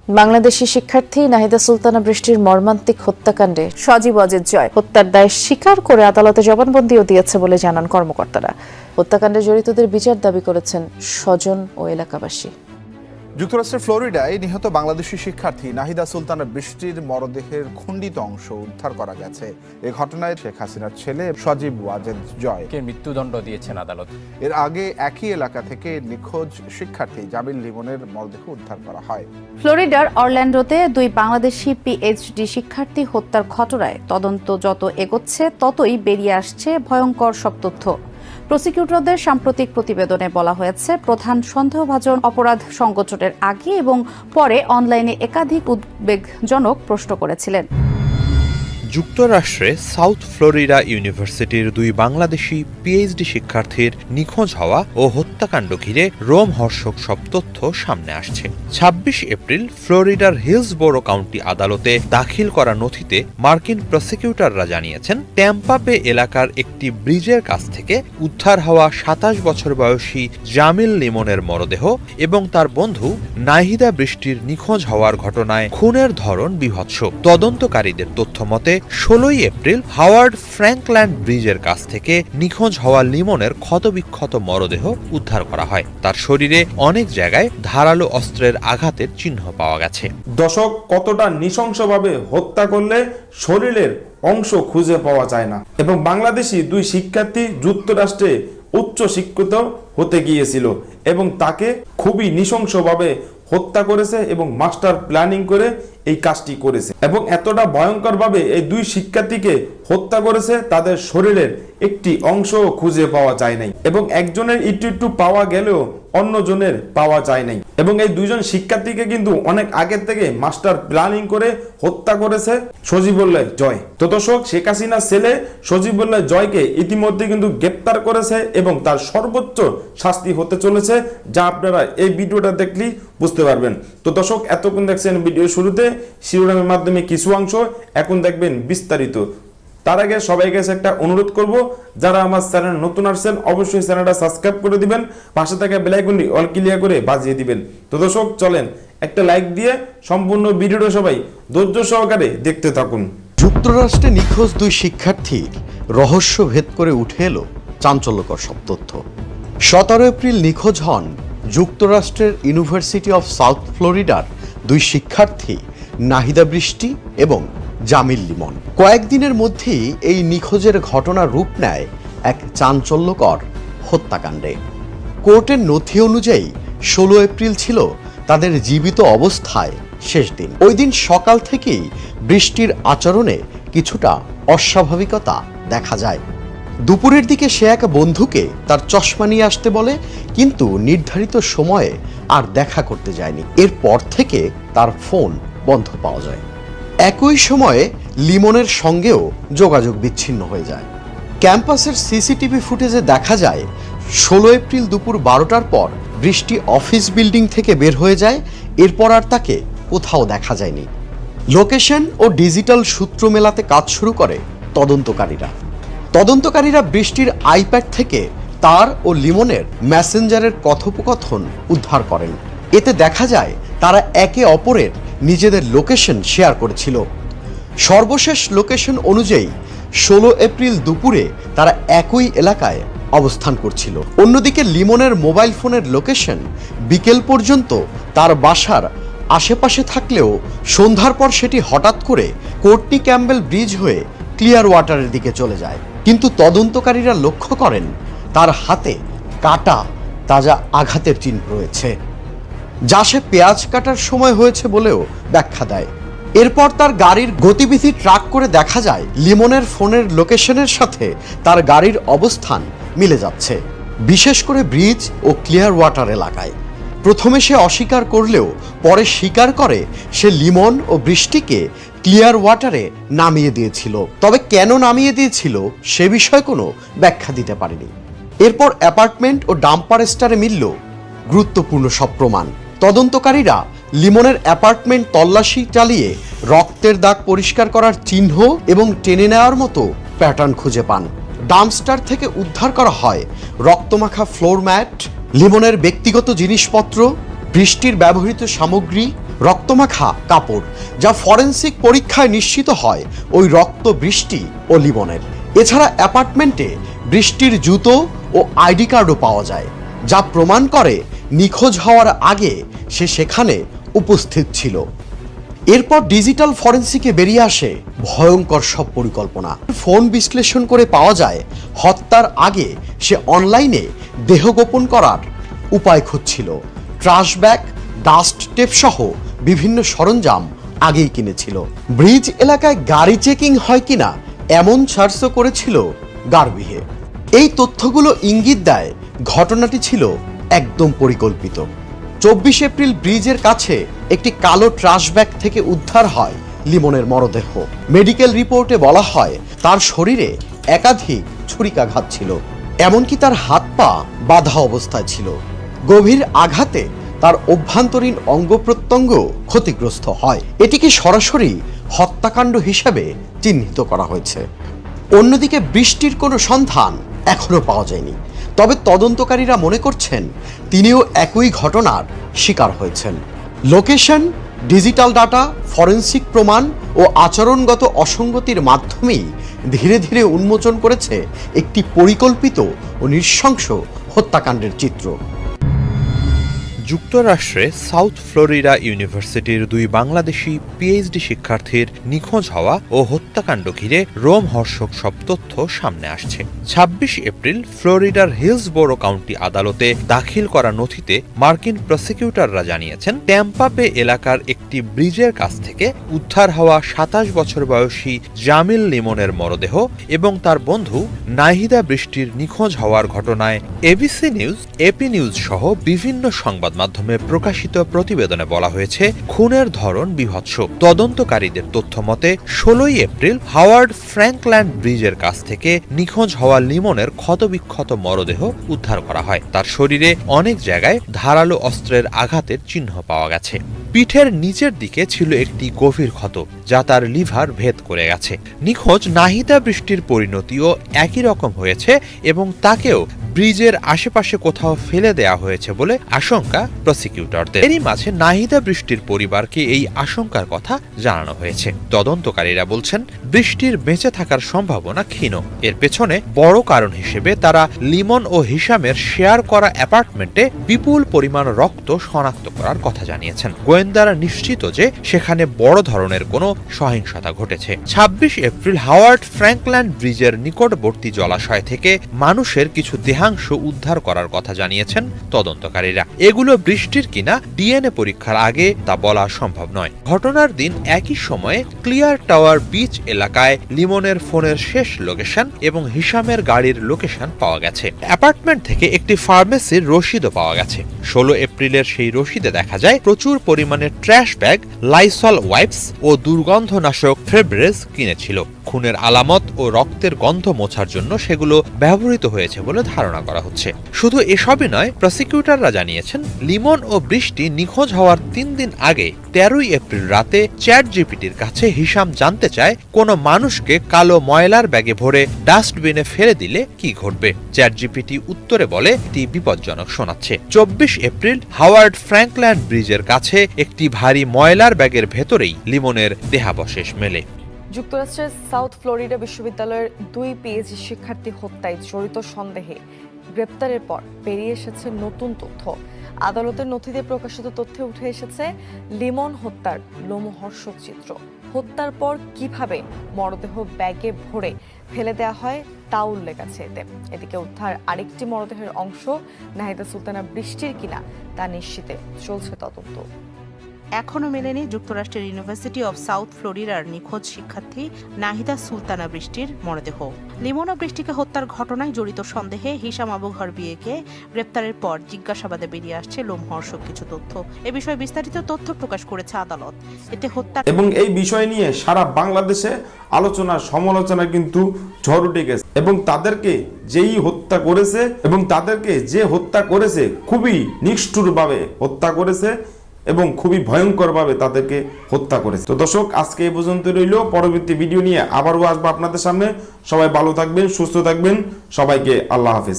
বাংলাদেশি শিক্ষার্থী নাহিদা সুলতানা বৃষ্টির মর্মান্তিক হত্যাকাণ্ডে সজীব অজিত জয় হত্যার দায় স্বীকার করে আদালতে জবানবন্দিও দিয়েছে বলে জানান কর্মকর্তারা। হত্যাকাণ্ডে জড়িতদের বিচার দাবি করেছেন স্বজন ও এলাকাবাসী। যুক্তরাষ্ট্রের ফ্লোরিডায় নিহত বাংলাদেশি শিক্ষার্থী নাহিদা সুলতানা বৃষ্টির মরদেহের খণ্ডিত অংশ উদ্ধার করা গেছে। এ ঘটনায় শেখ হাসিনার ছেলে সজীব ওয়াজেদ জয়কে মৃত্যুদণ্ড দিয়েছেন আদালত। এর আগে একই এলাকা থেকে নিখোঁজ শিক্ষার্থী জামিল লিমনের মরদেহ উদ্ধার করা হয়। ফ্লোরিডার অরল্যান্ডোতে দুই বাংলাদেশি পিএইচডি শিক্ষার্থী হত্যার ঘটনায় তদন্ত যত এগোচ্ছে ততই বেরিয়ে আসছে ভয়ঙ্কর সব তথ্য। প্রসিকিউটরদের সাম্প্রতিক প্রতিবেদনে বলা হয়েছে, প্রধান সন্দেহভাজন অপরাধ সংগঠনের আগে এবং পরে অনলাইনে একাধিক উদ্বেগজনক প্রশ্ন করেছিলেন। যুক্তরাষ্ট্রে সাউথ ফ্লোরিডা ইউনিভার্সিটির দুই বাংলাদেশি পিএইচডি শিক্ষার্থীর নিখোঁজ হওয়া ও হত্যাকাণ্ড ঘিরে রোমহর্ষক সব তথ্য সামনে আসছে। ২৬ এপ্রিল ফ্লোরিডার হিলসবোরো কাউন্টি আদালতে দাখিল করা নথিতে মার্কিন প্রসিকিউটররা জানিয়েছেন, ট্যাম্পা বে এলাকার একটি ব্রিজের কাছ থেকে উদ্ধার হওয়া ২৭ বছর বয়সী জামিল লিমনের মরদেহ এবং তার বন্ধু নাহিদা বৃষ্টির নিখোঁজ হওয়ার ঘটনায় খুনের ধরন বিভৎস। তদন্তকারীদের তথ্য মতে ১৬ এপ্রিল হাওয়ার্ড ফ্র্যাঙ্কল্যান্ড ব্রিজের কাছ থেকে নিখোঁজ হওয়া লিমনের ক্ষতবিক্ষত মরদেহ উদ্ধার করা হয়। তার শরীরে অনেক জায়গায় ধারালো অস্ত্রের আঘাতের চিহ্ন পাওয়া গেছে। দর্শক, কতটা নৃশংসভাবে হত্যা করলে শরীরের অংশ খুঁজে পাওয়া যায় না। এবং বাংলাদেশি দুই শিক্ষার্থী যুক্তরাষ্ট্রে উচ্চ শিক্ষিত হতে গিয়েছিল এবং তাকে খুবই নৃশংসভাবে হত্যা করেছে এবং মাস্টার প্ল্যানিং করে এই কাজটি করেছে এবং এতটা ভয়ঙ্করভাবে এই দুই শিক্ষার্থীকে হত্যা করেছে, তাদের শরীরের একটি অংশ খুঁজে পাওয়া যায় নাই এবং একজনের একটু পাওয়া গেলেও অন্যজনের পাওয়া যায় নাই এবং এই দুইজন শিক্ষার্থীকে কিন্তু অনেক আগের থেকে মাস্টার প্ল্যানিং করে হত্যা করেছে সজীবুল্লাহ জয়। তো দর্শক, শেখ হাসিনার ছেলে সজীবুল্লাহ জয়কে ইতিমধ্যে কিন্তু গ্রেপ্তার করেছে এবং তার সর্বোচ্চ শাস্তি হতে চলেছে, যা আপনারা এই ভিডিওটা দেখলেই বুঝতে পারবেন। তো দর্শক, এতক্ষণ দেখছেন ভিডিও শুরুতে শিরোনামের মাধ্যমে কিছু অংশ, এখন দেখবেন বিস্তারিত। তার আগে সবাই কাছে একটা অনুরোধ করব, যারা আমার চ্যানেল নতুন আসছেন অবশ্যই চ্যানেলটা সাবস্ক্রাইব করে দিবেন, পাশে থাকা বেল আইকনটি অল ক্লিয়ার করে বাজিয়ে দিবেন। তো দর্শক, চলেন একটা লাইক দিয়ে সম্পূর্ণ ভিডিওটা সবাই ধৈর্য সহকারে দেখতে থাকুন। যুক্তরাষ্ট্রে নিখোঁজ দুই শিক্ষার্থীর রহস্য ভেদ করে উঠে এলো চাঞ্চল্যকর সব তথ্য। ১৭ এপ্রিল নিখোঁজ হন যুক্তরাষ্ট্রের ইউনিভার্সিটি অফ সাউথ ফ্লোরিডার দুই শিক্ষার্থী নাহিদা বৃষ্টি এবং জামিল লিমন। কয়েকদিনের মধ্যেই এই নিখোঁজের ঘটনা রূপ নেয় এক চাঞ্চল্যকর হত্যাকাণ্ডে। কোর্টের নথি অনুযায়ী ১৬ এপ্রিল ছিল তাদের জীবিত অবস্থায় শেষ দিন। ওই দিন সকাল থেকেই বৃষ্টির আচরণে কিছুটা অস্বাভাবিকতা দেখা যায়। দুপুরের দিকে সে এক বন্ধুকে তার চশমা নিয়ে আসতে বলে, কিন্তু নির্ধারিত সময়ে আর দেখা করতে যায়নি। এরপর থেকে তার ফোন বন্ধ পাওয়া যায়। একই সময়ে লিমনের সঙ্গেও যোগাযোগ বিচ্ছিন্ন হয়ে যায়। ক্যাম্পাসের সিসিটিভি ফুটেজে দেখা যায় ১৬ এপ্রিল দুপুর ১২টার পর বৃষ্টি অফিস বিল্ডিং থেকে বের হয়ে যায়। এরপর আর তাকে কোথাও দেখা যায়নি। লোকেশন ও ডিজিটাল সূত্র মেলাতে কাজ শুরু করে তদন্তকারীরা বৃষ্টির আইপ্যাড থেকে তার ও লিমনের মেসেঞ্জারের কথোপকথন উদ্ধার করেন। এতে দেখা যায় তারা একে অপরের নিজেদের লোকেশন শেয়ার করেছিল। সর্বশেষ লোকেশন অনুযায়ী ১৬ এপ্রিল দুপুরে তারা একই এলাকায় অবস্থান করছিল। অন্যদিকে লিমনের মোবাইল ফোনের লোকেশন বিকেল পর্যন্ত তার বাসার আশেপাশে থাকলেও সন্ধ্যার পর সেটি হঠাৎ করে কোর্টনি ক্যাম্বেল ব্রিজ হয়ে ক্লিয়ার ওয়াটারের দিকে চলে যায়। কিন্তু তদন্তকারীরা লক্ষ্য করেন তার হাতে কাটা তাজা আঘাতের চিহ্ন রয়েছে, যা সে পেঁয়াজ কাটার সময় হয়েছে বলেও ব্যাখ্যা দেয়। এরপর তার গাড়ির গতিবিধি ট্র্যাক করে দেখা যায় লিমনের ফোনের লোকেশনের সাথে তার গাড়ির অবস্থান মিলে যাচ্ছে, বিশেষ করে ব্রিজ ও ক্লিয়ার ওয়াটার এলাকায়। প্রথমে সে অস্বীকার করলেও পরে স্বীকার করে সে লিমন ও বৃষ্টিকে ক্লিয়ার ওয়াটারে নামিয়ে দিয়েছিল। তবে কেন নামিয়ে দিয়েছিল সে বিষয়ে কোনো ব্যাখ্যা দিতে পারেনি। এরপর অ্যাপার্টমেন্ট ও ডাম্পার স্টারে মিলল গুরুত্বপূর্ণ সব প্রমাণ। তদন্তকারীরা লিমনের অ্যাপার্টমেন্ট তল্লাশি চালিয়ে রক্তের দাগ পরিষ্কার করার চিহ্ন এবং টেনে নেওয়ার মতো প্যাটার্ন খুঁজে পান। ডাম্পস্টার থেকে উদ্ধার করা হয় রক্তমাখা ফ্লোর ম্যাট, লিমনের ব্যক্তিগত জিনিসপত্র, বৃষ্টির ব্যবহৃত সামগ্রী, রক্তমাখা কাপড়, যা ফরেনসিক পরীক্ষায় নিশ্চিত হয় ওই রক্ত বৃষ্টি ও লিমনের। এছাড়া অ্যাপার্টমেন্টে বৃষ্টির জুতো ও আইডি কার্ডও পাওয়া যায়, যা প্রমাণ করে নিখোঁজ হওয়ার আগে সে সেখানে উপস্থিত ছিল। এরপর ডিজিটাল ফরেনসিকে বেরিয়ে আসে ভয়ঙ্কর সব পরিকল্পনা। ফোন বিশ্লেষণ করে পাওয়া যায় হত্যার আগে সে অনলাইনে দেহ গোপন করার উপায় খুঁজছিল। ট্রাশ ব্যাগ, ডাস্ট টেপ সহ বিভিন্ন সরঞ্জাম আগেই কিনেছিল। ব্রিজ এলাকায় গাড়ি চেকিং হয় কিনা এমন সার্চও করেছিল গার্বিহে। এই তথ্যগুলো ইঙ্গিত দেয় ঘটনাটি ছিল একদম পরিকল্পিত। 24 এপ্রিল ব্রিজের কাছে একটি কালো ট্রাশ ব্যাগ থেকে উদ্ধার হয় লিমনের মরদেহ। মেডিকেল রিপোর্টে বলা হয় তার শরীরে একাধিক ছুরিকাঘাত ছিল, এমনকি তার হাত পা বাঁধা অবস্থায় ছিল। গভীর আঘাতে তার অভ্যন্তরীণ অঙ্গ প্রত্যঙ্গ ক্ষতিগ্রস্ত হয়। এটিকে সরাসরি হত্যাকাণ্ড হিসেবে চিহ্নিত করা হয়েছে। অন্যদিকে বৃষ্টির কোনো সন্ধান এখনো পাওয়া যায়নি, তবে তদন্তকারীরা মনে করছেন তিনিও একই ঘটনার শিকার হয়েছেন। লোকেশন, ডিজিটাল ডাটা, ফরেনসিক প্রমাণ ও আচরণগত অসঙ্গতির মাধ্যমেই ধীরে ধীরে উন্মোচন করেছে একটি পরিকল্পিত ও নৃশংস হত্যাকাণ্ডের চিত্র। যুক্তরাষ্ট্রে সাউথ ফ্লোরিডা ইউনিভার্সিটির দুই বাংলাদেশি পিএইচডি শিক্ষার্থীর নিখোঁজ হওয়া ও হত্যাকাণ্ড ঘিরে রোমহর্ষক সব তথ্য সামনে আসছে। 26 এপ্রিল ফ্লোরিডার হিলসবোরো কাউন্টি আদালতে দাখিল করা নথিতে মার্কিন প্রসিকিউটররা জানিয়েছেন ট্যাম্পা বে এলাকার একটি ব্রিজের কাছ থেকে উদ্ধার হওয়া 27 বছর বয়সী জামিল লিমনের মরদেহ এবং তার বন্ধু নাহিদা বৃষ্টির নিখোঁজ হওয়ার ঘটনায় এবিসি নিউজ, এপি নিউজ সহ বিভিন্ন সংবাদ মাধ্যমে প্রকাশিত প্রতিবেদনে বলা হয়েছে খুনের ধরন বিভৎস। তদন্তকারীদের তথ্য মতে 16 এপ্রিল হাওয়ার্ড ফ্র্যাঙ্কল্যান্ড ব্রিজের কাছ থেকে নিখোঁজ হওয়া লিমনের ক্ষতবিক্ষত মরদেহ উদ্ধার করা হয়। তার শরীরে অনেক জায়গায় ধারালো অস্ত্রের আঘাতের চিহ্ন পাওয়া গেছে। পিঠের নিচের দিকে ছিল একটি গভীর ক্ষত, যা তার লিভার ভেদ করে গেছে। নিখোঁজ নাহিদা বৃষ্টির পরিণতিও একই রকম হয়েছে এবং তাকেও ব্রিজের আশেপাশে কোথাও ফেলে দেয়া হয়েছে বলে আশঙ্কা প্রসিকিউটরদের। এরই মাঝে নাহিদা বৃষ্টির পরিবারকে এই আশঙ্কার কথা জানানো হয়েছে। তদন্তকারীরা বলছেন বৃষ্টির বেঁচে থাকার সম্ভাবনা ক্ষীণ। এর পেছনে বড় কারণ হিসেবে তারা লিমন ও হিসামের শেয়ার করা অ্যাপার্টমেন্টে বিপুল পরিমাণ রক্ত শনাক্ত করার কথা জানিয়েছেন। গোয়েন্দারা নিশ্চিত যে সেখানে বড় ধরনের কোনো সহিংসতা ঘটেছে। 26 এপ্রিল হাওয়ার্ড ফ্র্যাঙ্কল্যান্ড ব্রিজের নিকটবর্তী জলাশয় থেকে মানুষের কিছু দেহাংশ উদ্ধার করার কথা জানিয়েছেন তদন্তকারীরা। এগুলো বৃষ্টির কিনা ডিএনএ পরীক্ষার আগে তা বলা সম্ভব নয়। ঘটনার দিন একই সময়ে ক্লিয়ার টাওয়ার বিচ এলাকায় লিমনের ফোনের শেষ লোকেশন এবং হিসামের গাড়ির লোকেশন পাওয়া গেছে। অ্যাপার্টমেন্ট থেকে একটি ফার্মেসির রসিদও পাওয়া গেছে। 16 এপ্রিলের সেই রসিদে দেখা যায় প্রচুর পরিমাণে ট্র্যাশ ব্যাগ, লাইসল ওয়াইপস ও দুর্গন্ধনাশক ফেব্রেজ কিনেছিল। খুনের আলামত ও রক্তের গন্ধ মোছার জন্য সেগুলো ব্যবহৃত হয়েছে বলে ধারণা করা হচ্ছে। শুধু এসবই নয়, প্রসিকিউটররা জানিয়েছেন লিমন ও বৃষ্টি নিখোঁজ হওয়ার 3 দিন আগে 13 এপ্রিল রাতে চ্যাট জিপিটির কাছে হিসাম জানতে চায় কোনো মানুষকে কালো ময়লার ব্যাগে ভরে ডাস্টবিনে ফেলে দিলে কি ঘটবে। চ্যাট জিপিটি উত্তরে বলে এটি বিপজ্জনক শোনাচ্ছে। 24 এপ্রিল হাওয়ার্ড ফ্র্যাঙ্কল্যান্ড ব্রিজের কাছে একটি ভারী ময়লার ব্যাগের ভেতরেই লিমনের দেহাবশেষ মেলে। যুক্তরাষ্ট্রের সাউথ ফ্লোরিডা বিশ্ববিদ্যালয়ের 2 পিএইচডি শিক্ষার্থী হত্যায় জড়িত সন্দেহে গ্রেপ্তারের পর বেরিয়ে এসেছে নতুন তথ্য। আদালতের নথিতে প্রকাশিত তথ্যে উঠে এসেছে লিমন হত্যার লোমহর্ষক চিত্র। হত্যার পর কিভাবে মরদেহ ব্যাগে ভরে ফেলে দেওয়া হয় তা উল্লেখ আছে এতে। এদিকে উদ্ধার আরেকটি মরদেহের অংশ নাহিদা সুলতানা বৃষ্টির কিনা তা নিশ্চিতে চলছে তদন্ত। এখনও মেলেনি যুক্তরাষ্ট্রের ইউনিভার্সিটি অব সাউথ ফ্লোরিডার নিখোঁজ শিক্ষার্থী নাহিদা সুলতানা বৃষ্টির মরদেহ। লিমন ও বৃষ্টিকে হত্যার ঘটনায় জড়িত সন্দেহে হিসাম আবু ঘরবিয়েকে গ্রেপ্তারের পর জিজ্ঞাসাবাদে বেরিয়ে আসছে লোমহর্ষক কিছু তথ্য। এ বিষয়ে বিস্তারিত তথ্য প্রকাশ করেছে আদালত। এতে হত্যা এবং এই বিষয় নিয়ে সারা বাংলাদেশে আলোচনা সমালোচনা কিন্তু ঝড় উঠে গেছে এবং তাদেরকে যেই হত্যা করেছে এবং তাদেরকে যে হত্যা করেছে খুবই নিষ্ঠুরভাবে হত্যা করেছে এবং খুবই ভয়ঙ্করভাবে তাদেরকে হত্যা করেছে। তো দর্শক, আজকে এই পর্যন্ত রইল। পরবর্তী ভিডিও নিয়ে আবারও আসবো আপনাদের সামনে। সবাই ভালো থাকবেন, সুস্থ থাকবেন। সবাইকে আল্লাহ হাফেজ।